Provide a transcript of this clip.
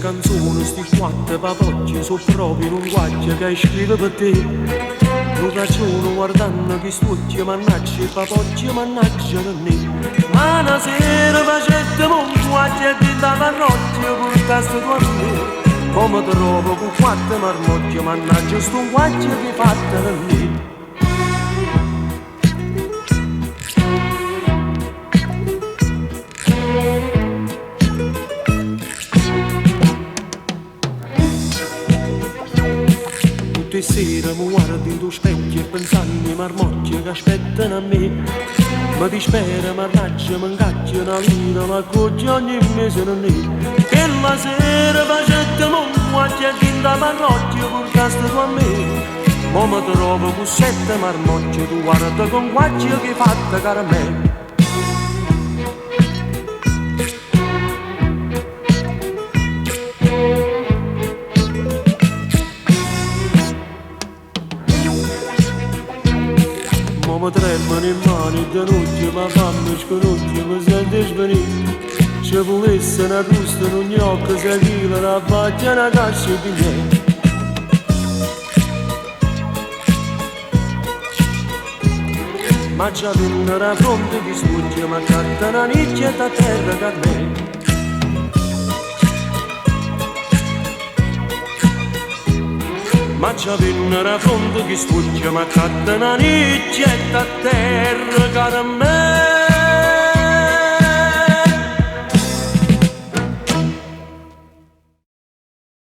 canzone, sti quattro papocchi, sono proprio un guaggio che scrive per te. Lo ragione guardando che stucchi, mannaggia i papocchi, mannaggia per me. Ma una sera facetemo un guaggio e diventava notte, portaste tu a me. Come trovo con quattro marmocchie, mannaggia sto guaggio che fatta per me. Tutte sere mi guardo in tuo specchio e pensando ai marmocchi che aspettano a me. Ma dispera, mannaggia, mi incacchia una vita, ma coggi ogni mese non è. Che la sera facetemo un guaggio e tinta marmocchi, portaste tu a me. Ma mi trovo con sette marmocchi, tu guarda con guaggio che fatta cara a me. Mi tremano in mano e notte, ma fammi sconocchio, mi sento svenire. Se volesse una rusta in ogni occhio, se chila la faccia una cassa di me. Ma già viene la fronte che sfugge, ma canta una nicchia da terra per me. Ma già viene la fronte che sfugge, ma canta una nicchia da terra per me.